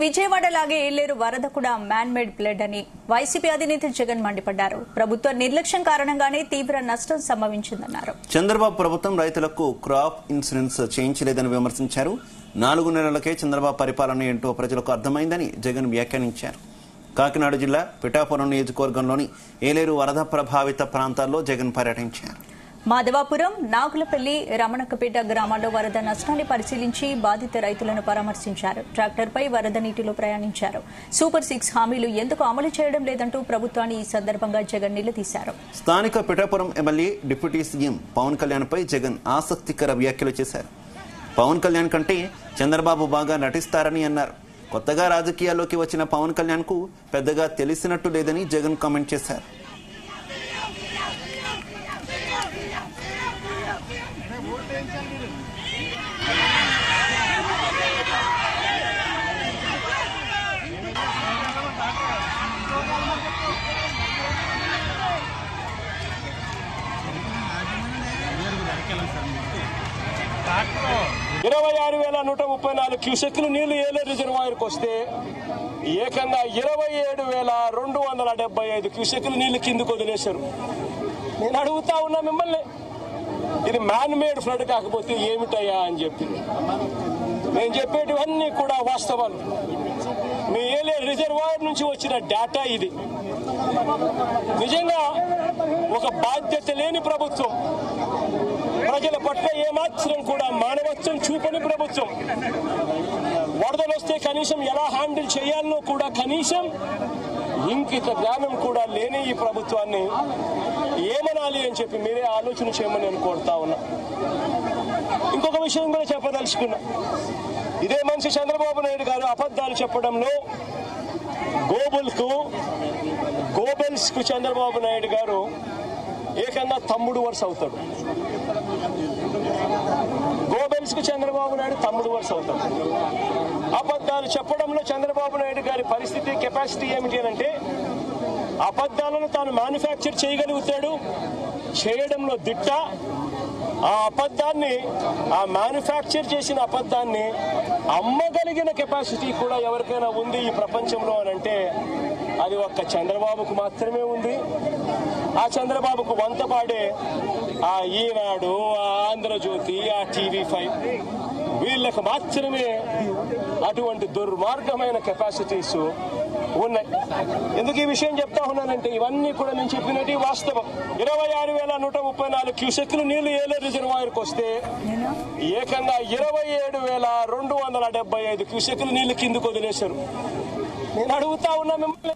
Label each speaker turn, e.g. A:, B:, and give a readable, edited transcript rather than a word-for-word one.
A: విజయవాడలాగే ఏలేరు వరద కూడా man made blood అని వైసీపీ అధినేత జగన్ మండిపడ్డారు. ప్రభుత్వ నిర్లక్ష్యం కారణంగానే తీవ్ర నష్టం సంభవించిందన్నారు.
B: చంద్రబాబు ప్రభుత్వం రైతులకు క్రాప్ ఇన్సూరెన్స్ చేయించలేదని విమర్శించారు. 4 నెలలకే చంద్రబాబు పరిపాలన ఏంటో ప్రజలకు అర్థమైందని జగన్ వ్యాఖ్యానించారు. కాకినాడ జిల్లా పిఠాపురం నియోజకవర్గంలోని ఏలేరు వరద ప్రభావిత ప్రాంతాల్లో జగన్ పర్యటించారు.
A: మాధవాపురం, నాగులపల్లి, రమణకపేట గ్రామాల్లో వరద నష్టాన్ని పరిశీలించి బాధిత రైతులను పరామర్శించారు. ట్రాక్టర్పై వరద నీటిలో ప్రయాణించారు. సూపర్ 6 హామీలు ఎందుకు అమలు చేయడం లేదంటూ ప్రభుత్వాన్ని ఈ సందర్భంగా జగన్ నిలదీశారు.
B: స్థానిక Pithapuram MLA deputy CM Pawan కళ్యాణ్పై జగన్ ఆసక్తికర వ్యాఖ్యలు చేశారు. పవన్ కళ్యాణ్ కంటే చంద్రబాబు బాగా నటిస్తారని అన్నారు. కొత్తగా రాజకీయాల్లోకి వచ్చిన పవన్ కళ్యాణ్కు పెద్దగా తెలిసినట్టు లేదని జగన్ కామెంట్ చేశారు.
C: 26,134 క్యూసెక్లు నీళ్లు ఏలేరు రిజర్వాయర్కి వస్తే ఏకంగా 27,275 క్యూసెక్లు నీళ్లు కిందకు వదిలేశారు. నేను అడుగుతా ఉన్నా మిమ్మల్ని, ఇది మ్యాన్ మేడ్ ఫ్లడ్ కాకపోతే ఏమిటయ్యా అని చెప్పి. నేను చెప్పేటివన్నీ కూడా వాస్తవాలు. మీ ఏలేరు రిజర్వాయర్ నుంచి వచ్చిన డేటా ఇది. నిజంగా ఒక బాధ్యత లేని ప్రభుత్వం, ప్రజల పట్ల ఏమాత్రం కూడా మానవత్వం చూపని ప్రభుత్వం, వరదలు వస్తే కనీసం ఎలా హ్యాండిల్ చేయాలనో కూడా కనీసం ఇంకిత జ్ఞానం కూడా లేని ఈ ప్రభుత్వాన్ని ఏమనాలి అని చెప్పి మీరే ఆలోచన చేయమని నేను కోరుతా ఉన్నా. ఇంకొక విషయం కూడా చెప్పదలుచుకున్నా. ఇదే మనిషి చంద్రబాబు నాయుడు గారు అబద్ధాలు చెప్పడంలో గోబెల్స్ కు చంద్రబాబు నాయుడు గారు ఏకంగా తమ్ముడు వరుస అవుతాడు. గోబెల్స్ కు చంద్రబాబు నాయుడు తమ్ముడు వరుస అవుతాడు. అబద్ధాలు చెప్పడంలో చంద్రబాబు నాయుడు గారి పరిస్థితి, కెపాసిటీ ఏమిటి అంటే అబద్ధాలను తాను మ్యానుఫ్యాక్చర్ చేయగలుగుతాడు, చేయడంలో దిట్ట. ఆ మ్యానుఫ్యాక్చర్ చేసిన అబద్ధాన్ని అమ్మగలిగిన కెపాసిటీ కూడా ఎవరికైనా ఉంది ఈ ప్రపంచంలో అని అంటే అది ఒక్క చంద్రబాబుకు మాత్రమే ఉంది. ఆ చంద్రబాబుకు వంత పాడే ఆ ఈనాడు, ఆ ఆంధ్రజ్యోతి, ఆ TV5 వీళ్ళకు మాత్రమే అటువంటి దుర్మార్గమైన కెపాసిటీస్ ఉన్నాయి. ఎందుకు ఈ విషయం చెప్తా ఉన్నానంటే ఇవన్నీ కూడా నేను చెప్పినట్టు వాస్తవం. 26,134 క్యూసెక్లు నీళ్లు ఏలేరు రిజర్వాయర్కి వస్తే ఏకంగా 27,275 క్యూసెక్లు నీళ్లు కిందకు వదిలేశారు. నేను అడుగుతా ఉన్నా మిమ్మల్ని.